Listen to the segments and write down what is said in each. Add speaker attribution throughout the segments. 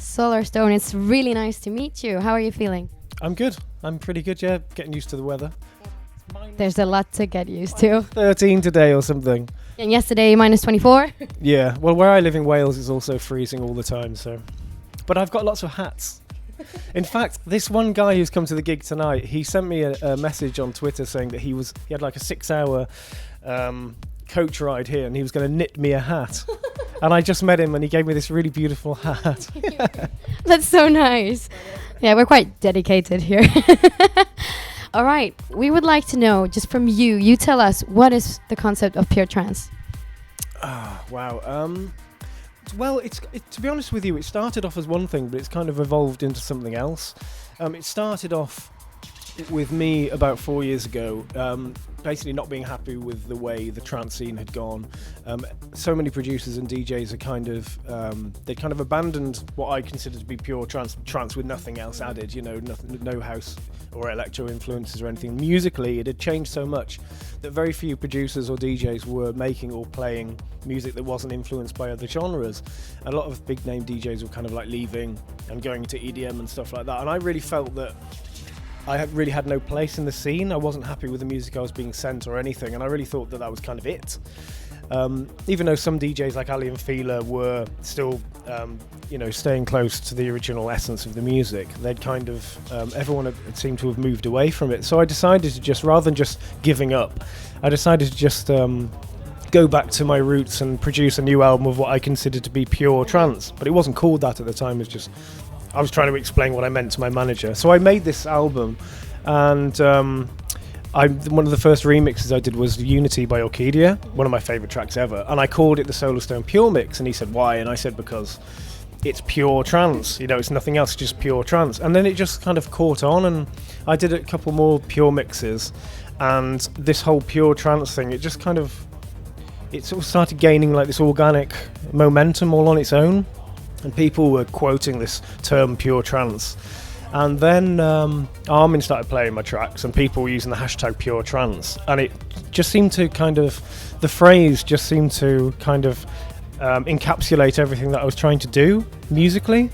Speaker 1: Solarstone. It's really nice to meet you. How are you feeling?
Speaker 2: I'm good. I'm pretty good, yeah. Getting used to the weather.
Speaker 1: There's a lot to get used to.
Speaker 2: 13 today or something.
Speaker 1: And yesterday, minus 24.
Speaker 2: Yeah, well, where I live in Wales, it's also freezing all the time, so. But I've got lots of hats. In fact, this one guy who's come to the gig tonight, he sent me a message on Twitter saying that he had like a 6-hour coach ride here and he was going to knit me a hat. And I just met him and he gave me this really beautiful hat.
Speaker 1: That's so nice. Yeah, we're quite dedicated here. All right, we would like to know, just from you tell us, what is the concept of pure trance?
Speaker 2: Wow. Well, to be honest with you, it started off as one thing, but it's kind of evolved into something else. It started off with me about 4 years ago, basically not being happy with the way the trance scene had gone. So many producers and DJs are they kind of abandoned what I consider to be pure trance with nothing else added, no house or electro influences or anything. Musically, it had changed so much that very few producers or DJs were making or playing music that wasn't influenced by other genres. A lot of big name DJs were kind of like leaving and going to EDM and stuff like that, and I really felt that I really had no place in the scene. I wasn't happy with the music I was being sent or anything, and I really thought that was kind of it. Even though some DJs like Ali and Fila were still, staying close to the original essence of the music, they'd kind of, everyone had seemed to have moved away from it. So I decided to just, rather than just giving up, I decided to just go back to my roots and produce a new album of what I considered to be pure trance. But it wasn't called that at the time, it was just, I was trying to explain what I meant to my manager. So I made this album, and one of the first remixes I did was Unity by Orchidia, one of my favourite tracks ever, and I called it the Solarstone Pure Mix, and he said, why? And I said, because it's pure trance, it's nothing else, just pure trance. And then it just kind of caught on, and I did a couple more pure mixes, and this whole pure trance thing, it just kind of, it sort of started gaining like this organic momentum all on its own. And people were quoting this term pure trance. And then Armin started playing my tracks and people were using the hashtag pure trance. And it just seemed to the phrase just seemed to encapsulate everything that I was trying to do musically.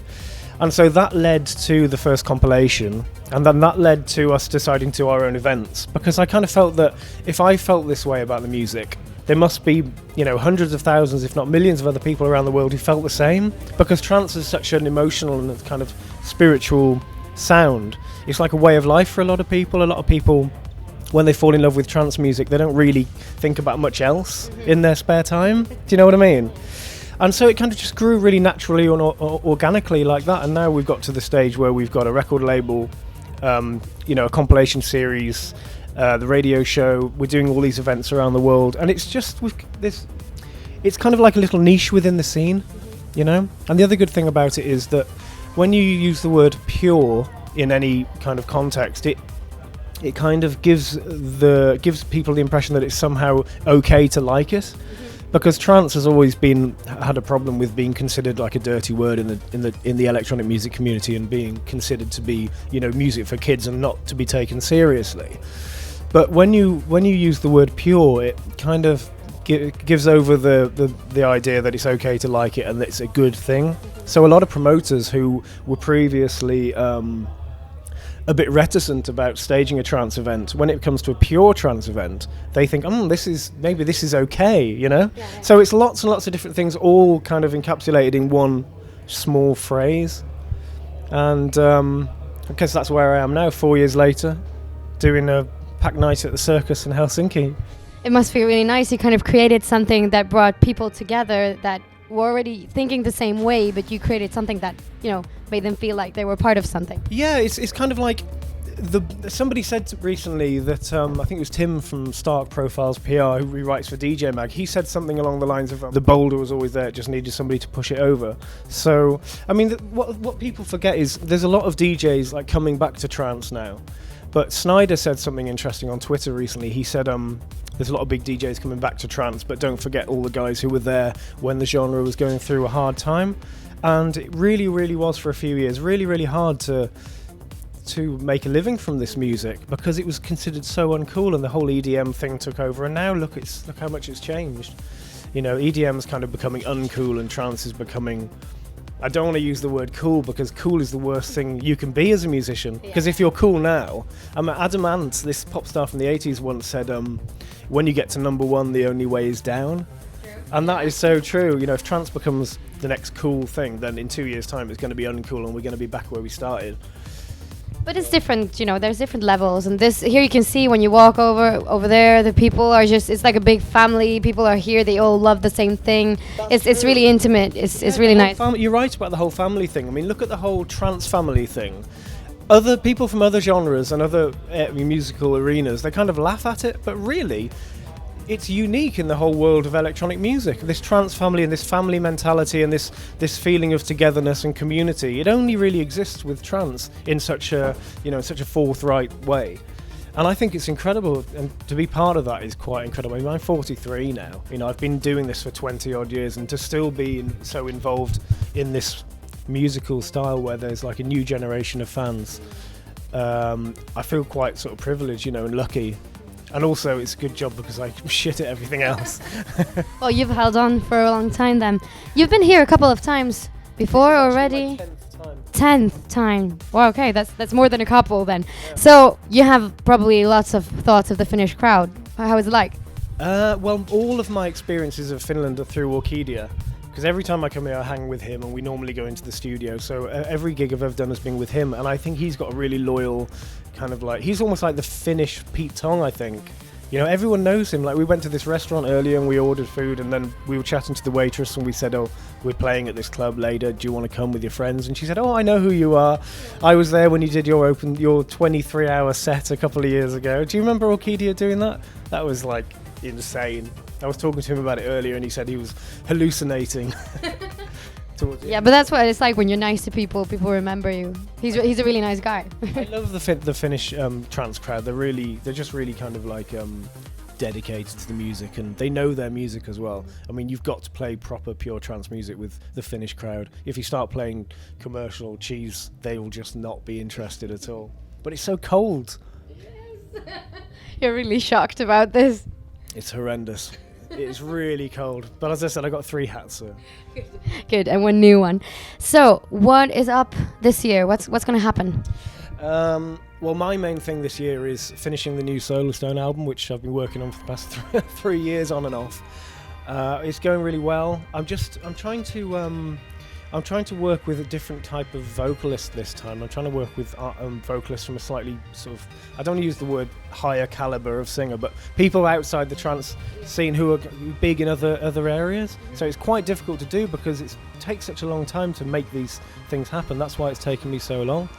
Speaker 2: And so that led to the first compilation. And then that led to us deciding to our own events. Because I kind of felt that if I felt this way about the music, there must be, hundreds of thousands, if not millions of other people around the world who felt the same. Because trance is such an emotional and kind of spiritual sound. It's like a way of life for a lot of people. A lot of people, when they fall in love with trance music, they don't really think about much else in their spare time. Do you know what I mean? And so it kind of just grew really naturally and organically like that. And now we've got to the stage where we've got a record label, a compilation series, the radio show. We're doing all these events around the world, and it's just it's kind of like a little niche within the scene, And the other good thing about it is that when you use the word pure in any kind of context, it kind of gives people the impression that it's somehow okay to like it, because trance has always had a problem with being considered like a dirty word in the electronic music community, and being considered to be music for kids and not to be taken seriously. But when you use the word pure, it kind of gives over the idea that it's okay to like it and that it's a good thing. So a lot of promoters who were previously a bit reticent about staging a trance event, when it comes to a pure trance event, they think, this is okay,
Speaker 1: Yeah.
Speaker 2: So it's lots and lots of different things, all kind of encapsulated in one small phrase. And I guess that's where I am now, 4 years later, doing a packed night at the circus in Helsinki.
Speaker 1: It must feel really nice. You kind of created something that brought people together that were already thinking the same way, but you created something that, made them feel like they were part of something.
Speaker 2: Yeah, it's kind of like somebody said recently that I think it was Tim from Stark Profiles PR, who writes for DJ Mag. He said something along the lines of the boulder was always there, it just needed somebody to push it over. So, I mean, what people forget is there's a lot of DJs like coming back to trance now. But Snyder said something interesting on Twitter recently. He said there's a lot of big DJs coming back to trance, but don't forget all the guys who were there when the genre was going through a hard time. And it really, really was for a few years really, really hard to make a living from this music, because it was considered so uncool, and the whole EDM thing took over. And now look how much it's changed. EDM's kind of becoming uncool, and trance is becoming I don't want to use the word cool because cool is the worst thing you can be as a musician. Because if you're cool now, Adam Ant, this pop star from the 80s, once said, when you get to number one, the only way is down. True. And that is so true. You know, if trance becomes the next cool thing, then in 2 years' time, it's going to be uncool and we're going to be back where we started.
Speaker 1: But it's different, you know, there's different levels. And this here you can see when you walk over there, the people are just, it's like a big family. People are here, they all love the same thing. It's really intimate. It's really nice.
Speaker 2: You're right about the whole family thing. I mean, look at the whole trance family thing. Other people from other genres and other musical arenas, they kind of laugh at it, but really, it's unique in the whole world of electronic music. This trance family and this family mentality and this feeling of togetherness and community, it only really exists with trance in such a forthright way. And I think it's incredible, and to be part of that is quite incredible. I mean, I'm 43 now. You know, I've been doing this for 20 odd years, and to still be so involved in this musical style where there's like a new generation of fans, I feel quite sort of privileged, you know, and lucky. And also, it's a good job because I shit at everything else.
Speaker 1: Well, you've held on for a long time then. You've been here a couple of times before already. 10th time. Well, okay, that's more than a couple then. Yeah. So you have probably lots of thoughts of the Finnish crowd. How is it like?
Speaker 2: Well, all of my experiences of Finland are through Orkidea. Because every time I come here, I hang with him, and we normally go into the studio. So every gig I've ever done has been with him, and I think he's got a really loyal kind of like, he's almost like the Finnish Pete Tong, I think. You know, everyone knows him. Like, we went to this restaurant earlier and we ordered food, and then we were chatting to the waitress and we said, oh, we're playing at this club later. Do you want to come with your friends? And she said, oh, I know who you are. I was there when you did your 23-hour set a couple of years ago. Do you remember Orkidea doing that? That was like insane. I was talking to him about it earlier and he said he was hallucinating.
Speaker 1: Yeah, but that's what it's like when you're nice to people. People remember you. He's a really nice guy.
Speaker 2: I love the Finnish trance crowd. They're just really kind of like dedicated to the music, and they know their music as well. I mean, you've got to play proper pure trance music with the Finnish crowd. If you start playing commercial cheese, they will just not be interested at all. But it's so cold.
Speaker 1: Yes. You're really shocked about this.
Speaker 2: It's horrendous. It's really cold. But as I said, I got 3 hats. So.
Speaker 1: Good, and 1 new one. So, what is up this year? What's going to happen?
Speaker 2: Well, my main thing this year is finishing the new Solarstone album, which I've been working on for the past 3 years on and off. It's going really well. I'm trying to work with a different type of vocalist this time. I'm trying to work with vocalists from a slightly sort of, I don't want to use the word higher caliber of singer, but people outside the trance scene who are big in other areas. So it's quite difficult to do because it takes such a long time to make these things happen. That's why it's taken me so long.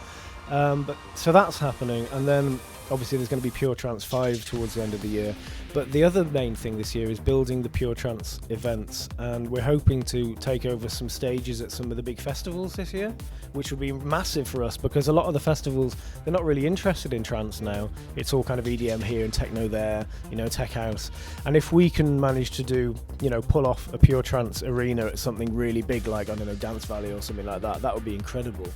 Speaker 2: So that's happening, and then obviously there's going to be Pure Trance 5 towards the end of the year. But the other main thing this year is building the Pure Trance events, and we're hoping to take over some stages at some of the big festivals this year, which would be massive for us because a lot of the festivals, they're not really interested in trance now. It's all kind of EDM here and techno there, you know, tech house. And if we can manage to do, you know, pull off a Pure Trance arena at something really big like, I don't know, Dance Valley or something like that, that would be incredible.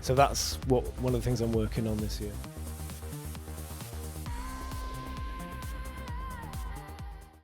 Speaker 2: So that's one of the things I'm working on this year.